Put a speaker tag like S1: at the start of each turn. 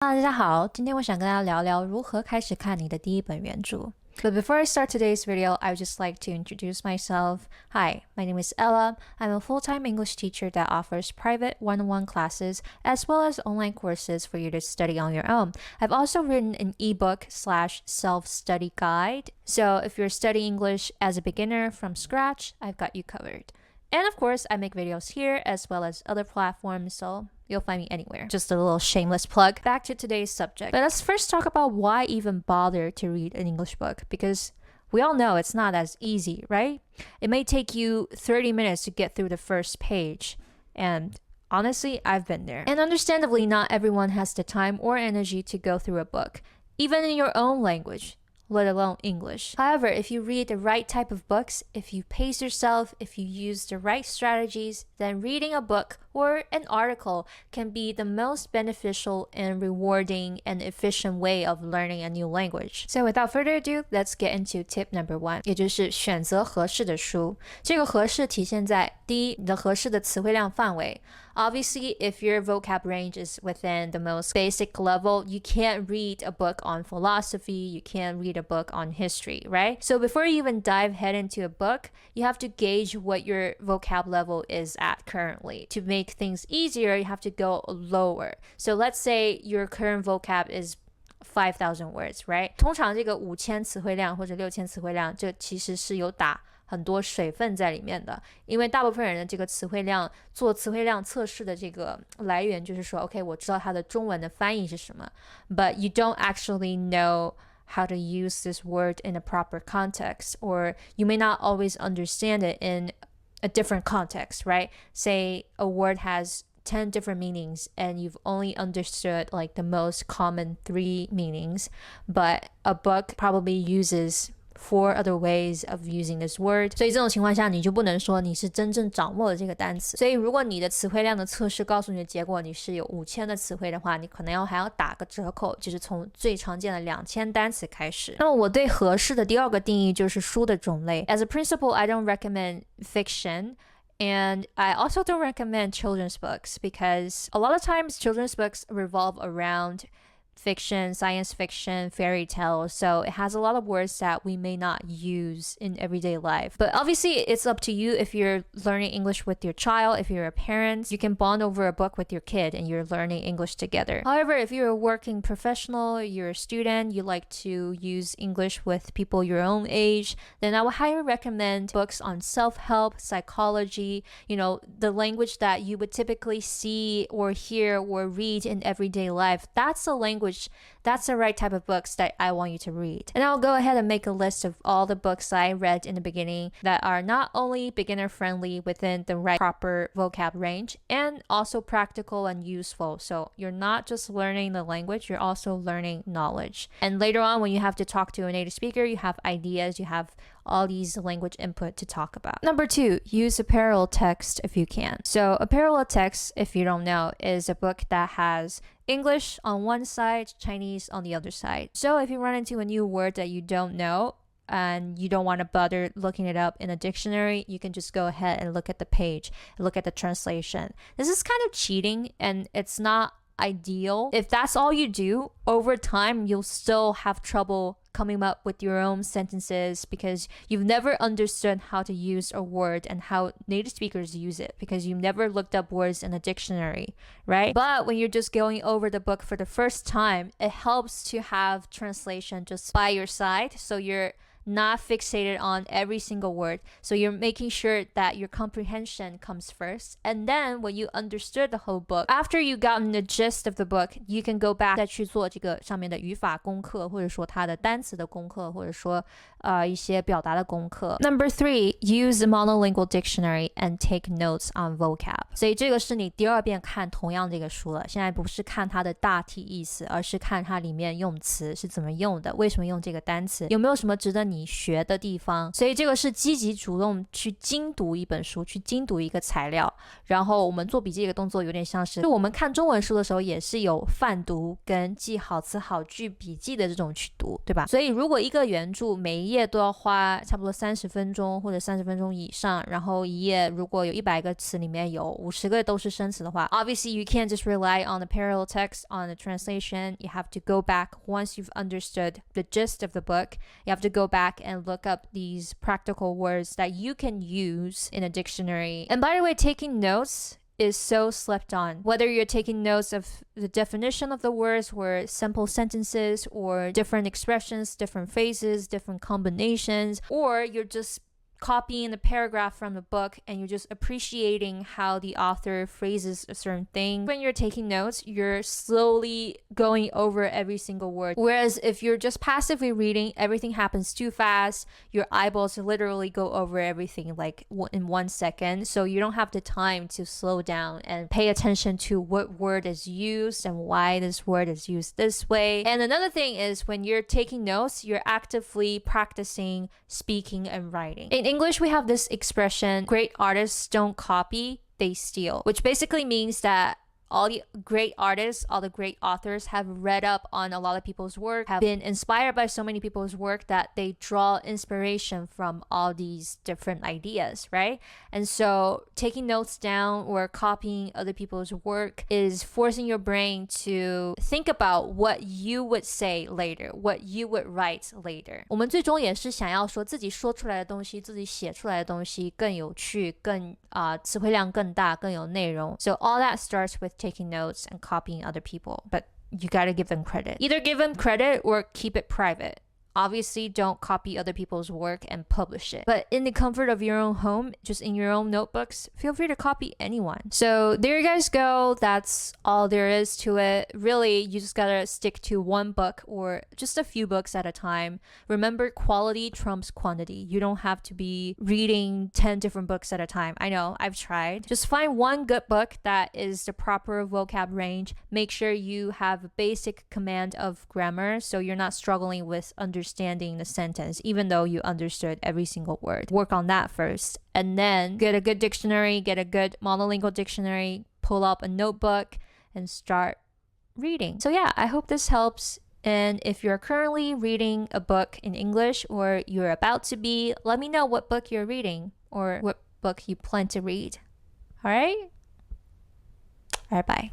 S1: 大家好，今天我想跟大家聊聊如何开始看你的第一本原著。But before I start today's video, I would just like to introduce myself. Hi, my name is Ella. I'm a full-time English teacher that offers private one-on-one classes as well as online courses for you to study on your own. I've also written an ebook/self-study guide. So if you're studying English as a beginner from scratch, I've got you covered. And of course, I make videos here as well as other platforms, so you'll find me anywhere. Just a little shameless plug. Back to today's subject. But let's first talk about why even bother to read an English book, because we all know it's not as easy, right? It may take you 30 minutes to get through the first page. And honestly, I've been there. And understandably, not everyone has the time or energy to go through a book, even in your own language, let alone English. However, if you read the right type of books, if you pace yourself, if you use the right strategies, then reading a book or an article can be the most beneficial and rewarding and efficient way of learning a new language. So without further ado, let's get into tip number 1, 也就是选择合适的书。这个合适体现在第一，你的合适的词汇量范围。Obviously, if your vocab range is within the most basic level, you can't read a book on philosophy, you can't read a book on history, right? So before you even dive head into a book, you have to gauge what your vocab level is at currently. To make things easier, you have to go lower. So let's say your current vocab is 5,000 words, right? 通常这个5000词汇量或者6000词汇量，这其实是有打很多水分在里面的，因为大部分人的这个词汇量做词汇量测试的这个来源就是说 OK 我知道它的中文的翻译是什么 but you don't actually know how to use this word in a proper context, or you may not always understand it in a different context, right? Say a word has 10 different meanings and you've only understood like the most common 3 meanings, but a book probably uses 4 other ways of using this word. 所以这种情况下你就不能说你是真正掌握了这个单词。所以如果你的词汇量的测试告诉你的结果你是有5000的词汇的话，你可能还要打个折扣，就是从最常见的2000单词开始。那么我对合适的第二个定义就是书的种类。As a principle, I don't recommend fiction, and I also don't recommend children's books because a lot of times children's books revolve around fiction, science fiction, fairy tales, so it has a lot of words that we may not use in everyday life. But obviously it's up to you. If you're learning English with your child, if you're a parent, you can bond over a book with your kid and you're learning English together. However, if you're a working professional, you're a student, you like to use English with people your own age, then I would highly recommend books on self-help, psychology, the language that you would typically see or hear or read in everyday life. That's a language, that's the right type of books that I want you to read. And I'll go ahead and make a list of all the books I read in the beginning that are not only beginner friendly within the right proper vocab range and also practical and useful. So you're not just learning the language, you're also learning knowledge. And later on when you have to talk to a native speaker, you have ideas, you have all these language input to talk about. Number 2, use a parallel text if you can. So a parallel text, if you don't know, is a book that has English on one side, Chinese on the other side. So if you run into a new word that you don't know and you don't want to bother looking it up in a dictionary, you can just go ahead and look at the page, look at the translation. This is kind of cheating and it's not ideal. If that's all you do, over time you'll still have trouble coming up with your own sentences because you've never understood how to use a word and how native speakers use it because you've never looked up words in a dictionary, right? But when you're just going over the book for the first time, it helps to have translation just by your side so you're not fixated on every single word. So you're making sure that your comprehension comes first. And then when you understood the whole book, after you've gotten the gist of the book, you can go back 再去做这个上面的语法功课，或者说它的单词的功课，或者说一些表达的功课。Number 3, use a monolingual dictionary and take notes on vocab. 所以这个是你第2遍看同样这个书了。现在不是看它的大体意思，而是看它里面用词是怎么用的，为什么用这个单词，有没有什么值得你你学的地方，所以这个是积极主动去精读一本书，去精读一个材料，然后我们做笔记的动作有点像是就我们看中文书的时候也是有泛读跟记好词好句笔记的这种去读，对吧？所以如果一个原著每一页都要花差不多30分钟或者30分钟以上，然后一页如果有100个词里面有50个都是生词的话， obviously you can't just rely on the parallel text, on the translation. You have to go back once you've understood the gist of the book. You have to go back and look up these practical words that you can use in a dictionary. And by the way, taking notes is so slept on. Whether you're taking notes of the definition of the words or simple sentences or different expressions, different phrases, different combinations, or you're just copying the paragraph from the book and you're just appreciating how the author phrases a certain thing. When you're taking notes, you're slowly going over every single word. Whereas if you're just passively reading, everything happens too fast. Your eyeballs literally go over everything like in 1 second. So you don't have the time to slow down and pay attention to what word is used and why this word is used this way. And another thing is when you're taking notes, you're actively practicing speaking and writing. In English, we have this expression, great artists don't copy, they steal, which basically means that all the great artists, all the great authors have read up on a lot of people's work, have been inspired by so many people's work that they draw inspiration from all these different ideas, right? And so taking notes down or copying other people's work is forcing your brain to think about what you would say later, what you would write later. 我们最终也是想要说自己说出来的东西，自己写出来的东西更有趣，更词汇量更大，更有内容. So all that starts with taking notes and copying other people, but you gotta give them credit. Either give them credit or keep it private. Obviously, don't copy other people's work and publish it. But in the comfort of your own home, just in your own notebooks, feel free to copy anyone. So there you guys go. That's all there is to it. Really, you just gotta stick to one book or just a few books at a time. Remember, quality trumps quantity. You don't have to be reading 10 different books at a time. I know, I've tried. Just find one good book that is the proper vocab range. Make sure you have a basic command of grammar so you're not struggling with understanding the sentence, even though you understood every single word. Work on that first. And then get a good dictionary, get a good monolingual dictionary, pull up a notebook, and start reading. So yeah, I hope this helps. And if you're currently reading a book in English or you're about to be, let me know what book you're reading or what book you plan to read. All right? All right, bye.